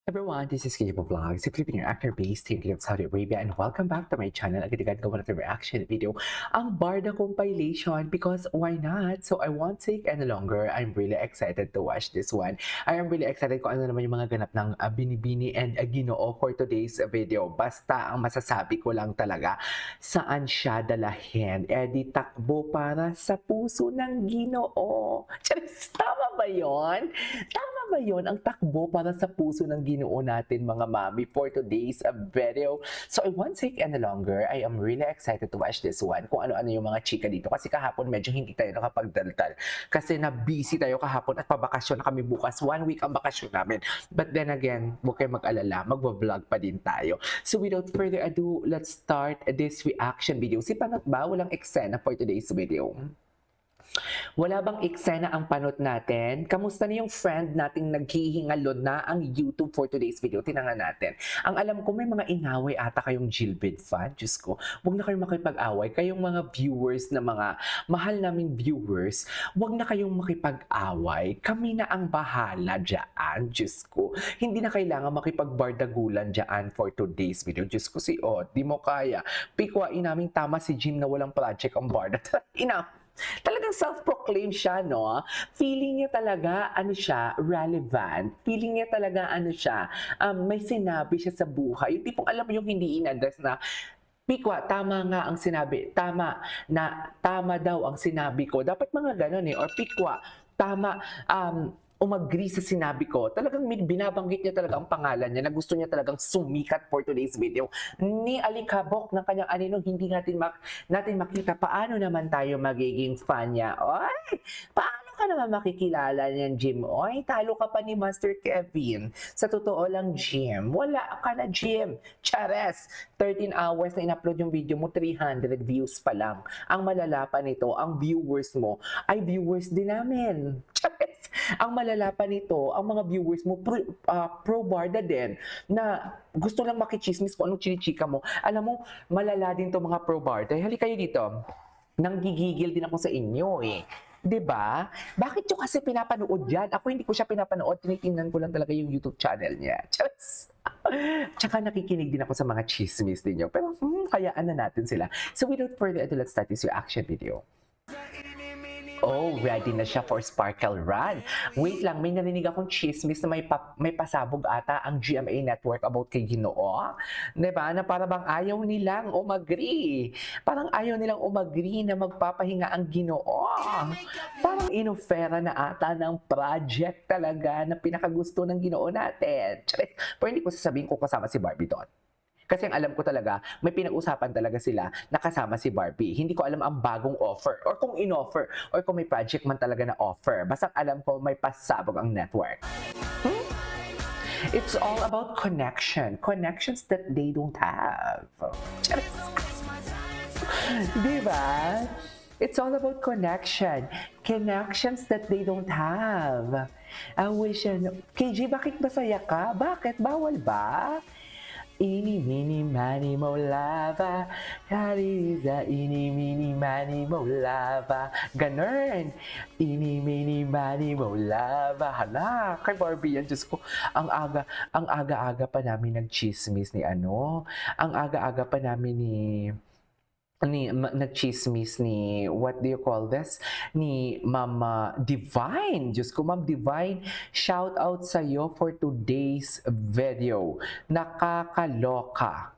Everyone, this is Kibo Vlogs, a Filipino actor based in Saudi Arabia, and welcome back to my channel. Agad-agad gawa natin reaction video ang Barda compilation because why not? So I won't take any longer. I'm really excited to watch this one. I am really excited kung ano naman yung mga ganap ng Binibini and Ginoo for today's video. Basta ang masasabi ko lang talaga, saan siya dalahin? Di takbo para sa puso ng Ginoo. Charis, tama ba yun? Tama ba yun ang takbo para sa puso ng Ginoo natin mga mami for today's video? So I won't take any longer. I am really excited to watch this one. Kung ano-ano yung mga chika dito. Kasi kahapon medyo hindi tayo nakapagdaldal. Kasi na-busy tayo kahapon at pabakasyon na kami bukas. 1 week ang bakasyon namin. But then again, huwag kayong mag-alala. Magbablog pa din tayo. So without further ado, let's start this reaction video. Si Panot ba? Walang eksena for today's video. Wala bang eksena ang panot natin? Kamusta na yung friend nating naghihingalo na ang YouTube for today's video? Tinangan natin. Ang alam ko may mga inaway ata kayong Jilbid fan. Diyos ko, huwag na kayong makipag-away. Kayong mga viewers na mga mahal naming viewers, huwag na kayong makipag-away. Kami na ang bahala dyan. Diyos ko, hindi na kailangan makipagbardagulan dyan for today's video. Diyos ko, si di mo kaya. Pikwain namin tama si Jim na walang project ang Barda. Talagang self-proclaimed siya, no? Feeling niya talaga, relevant. Feeling niya talaga, may sinabi siya sa buhay. Yung tipong alam mo yung hindi in-address na, Pikwa, tama nga ang sinabi. Tama daw ang sinabi ko. Dapat mga ganun eh. Or Pikwa, tama, umagri sa sinabi ko. Talagang binabanggit niya talaga ang pangalan niya na gusto niya talagang sumikat for today's video. Ni alikabok ng kanyang anino, hindi natin makita paano naman tayo magiging fan niya. Oy! Paano ka naman makikilala niyan, Jim? Oy, talo ka pa ni Master Kevin. Sa totoo lang, Jim. Wala ka na, Jim. Chares! 13 hours na in-upload yung video mo, 300 views pa lang. Ang malala pa nito, ang viewers mo ay viewers din namin. Chares! Ang malala pa nito, ang mga viewers mo, pro Barda din, na gusto lang makichismis kung anong chinichika mo. Alam mo, malala din to mga pro Barda. Halika kayo dito. Nanggigigil din ako sa inyo eh. 'Di ba? Bakit nyo kasi pinapanood yan? Ako hindi ko siya pinapanood, tinitingnan ko lang talaga yung YouTube channel niya. Charis! Tsaka nakikinig din ako sa mga chismis ninyo. Pero kayaan na natin sila. So without further ado, let's start this reaction video. Oh, ready na siya for Sparkle Run. Wait lang, may narinig akong chismis na may pasabog ata ang GMA Network about kay Ginoo. Diba? Na para bang ayaw nilang umagri. Parang ayaw nilang umagri na magpapahinga ang Ginoo. Parang inofera na ata ng project talaga na pinakagusto ng Ginoo natin. Pero hindi ko sasabihin kung kasama si Barbie doon. Kasi ang alam ko talaga, may pinag-usapan talaga sila na kasama si Barbie. Hindi ko alam ang bagong offer or kung in-offer or kung may project man talaga na offer. Basta alam ko may pasabog ang network. It's all about connection. Connections that they don't have. Diba? It's all about connection. Connections that they don't have. I wish, KG, bakit masaya ka? Bakit? Bawal ba? Ini mini mani mo lava, Kariza, ini mini mani mo lava. Ganun. Ini mini mani mo lava. Hala, kay Barbie yan, Diyos ko. Ang aga-aga pa namin nagchismis ni ang aga-aga pa namin nagchismis ni, what do you call this? Ni Mama Divine. Diyos ko, Ma'am Divine, shout out sa iyo for today's video. Nakakaloka.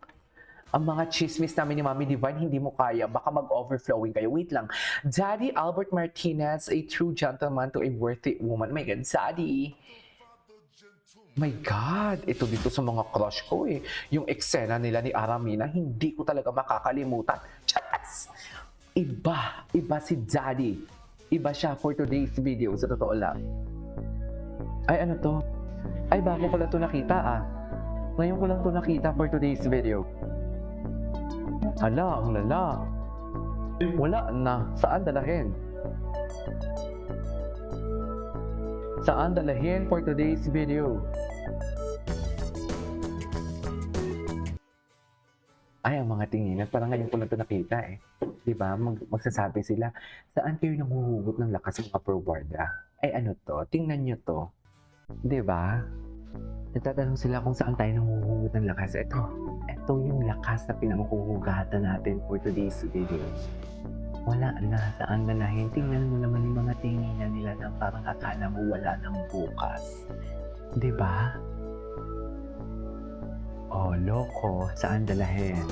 Ang mga chismis namin ni Mami Divine, hindi mo kaya. Baka mag-overflowing kayo. Wait lang. Daddy Albert Martinez, a true gentleman to a worthy woman. My God, Daddy. My God, ito dito sa mga crush ko eh. Yung eksena nila ni Aramina, hindi ko talaga makakalimutan. Charas! Iba si Daddy. Iba siya for today's video, sa totoo lang. Ay, ano to? Ay, bago ko lang to nakita ah. Ngayon ko lang to nakita for today's video. Hala, ang lala. Wala na. Saan dalahin? Saan dalahin for today's video? Ay, ang mga tinginan, parang ngayon ko lang ito nakita eh. Diba? Magsasabi sila, saan kayo nanguhugot ng lakas mga pro Barda? Ay ano to? Tingnan nyo to. Diba? Nagtatanong sila kung saan tayo nanghuhugot ng lakas. Ito yung lakas na pinanghuhugatan natin for today's video. Wala na, saan na nahin. Tingnan mo naman yung mga tinginan nila na parang akala mo wala ng bukas. 'Di ba? Oh, loko, saan dalahin?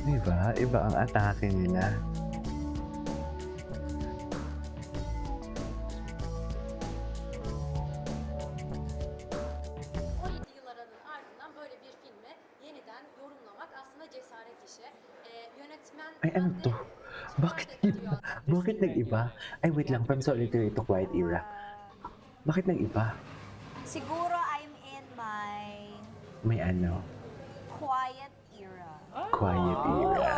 Di ba? Iba ang atake nila. O yılların ardından böyle bir filmi yeniden yorumlamak aslında cesaret işi. Yönetmen Ay, ano to? Hande Bakit Süper iba? diyor. Bakit nag-iba? Ay, wait lang. From Solitary to Quiet Era. Bakit nag-iba? Siguro I'm in my May ano? quiet era. Quiet Era.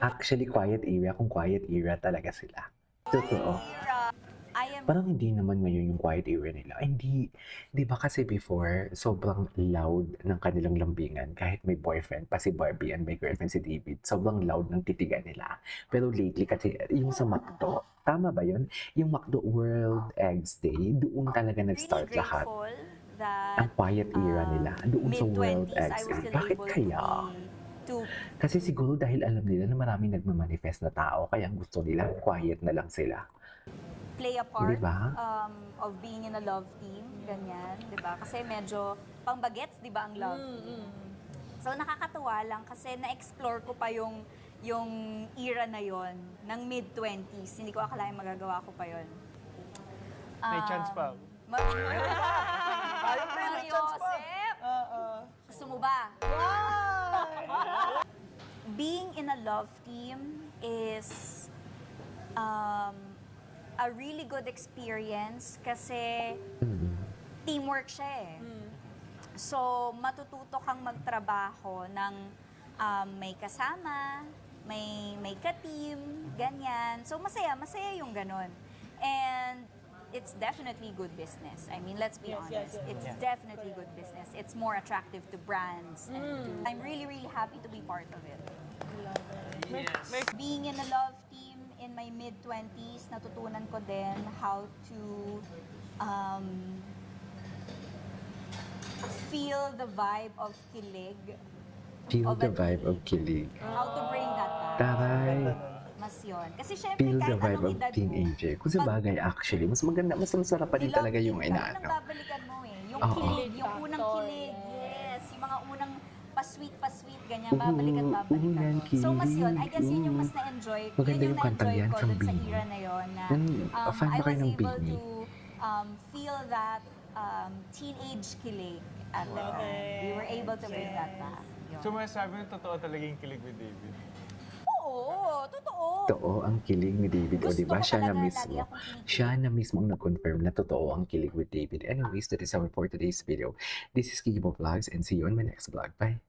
Actually, Quiet Era kung Quiet Era talaga sila. Totoo. Era. I am Parang hindi naman ngayon yung quiet era nila. Ay, hindi. Di ba kasi before, sobrang loud ng kanilang lambingan. Kahit may boyfriend pa si Barbie and may girlfriend si David, sobrang loud ng titigan nila. Pero lately kasi, yung sa McDo, tama ba yun? Yung McDo World Eggs Day, doon talaga really nag-start lahat. grateful that Ang quiet era nila, doon sa World mid-20s I Eggs was Day. still Bakit able kaya? to Kasi siguro dahil alam nila na maraming nagmamanifest na tao, kaya ang gusto nila, quiet na lang sila. play a part Diba? of being in a love team, ganyan, 'di ba? Kasi medyo pang-bagets, 'di ba, ang love team. So nakakatuwa lang kasi na-explore ko pa yung era na yon ng mid-20s. Hindi ko akalain magagawa ko pa yon. May chance pa. Mario Joseph! Gusto mo ba? Being in a love team is a really good experience kasi teamwork siya eh. So, matututo kang magtrabaho ng may kasama, may ka-team, ganyan. So, masaya yung ganun. And it's definitely good business. I mean, let's be honest. It's definitely good business. It's more attractive to brands. And I'm really, really happy to be part of it. Being in a love team in my mid-20s, natutunan ko din how to feel the vibe of kilig. Feel Of the a vibe of kilig. How to bring that back. Taray. Mas yun. Kasi syempre, Feel the kahit vibe anong of edad mo, teenager. Kung sa bagay, actually, mas maganda, mas masarap pa din nilove talaga yung team ka, inaano. unang babalikan mo eh. Yung Oo. kilig, yung unang kilig. Yes. Yung mga unang pa-sweet, ganyan. Babalik at babalik Unang ka. So, mas yun. I guess yun yung mas kilig. na-enjoy. Maganda Yun yung kantang na-enjoy yan ko from dun sa Bini. era na yun. Na, Fan I ba kayo was ng able Bini? to feel that teenage kilig at the time. We were able to bring that back. Yun. So masasabi mo totoo talaga yung kilig with David? Oo, totoo. Totoo ang kilig ni David. O, Gusto diba? ko Siya na talaga, mismo. lagi akong kinikilig. Siya na mismo ang nag-confirm na totoo ang kilig with David. Anyways, that is our for today's video. This is Kikibo Vlogs and see you on my next vlog. Bye!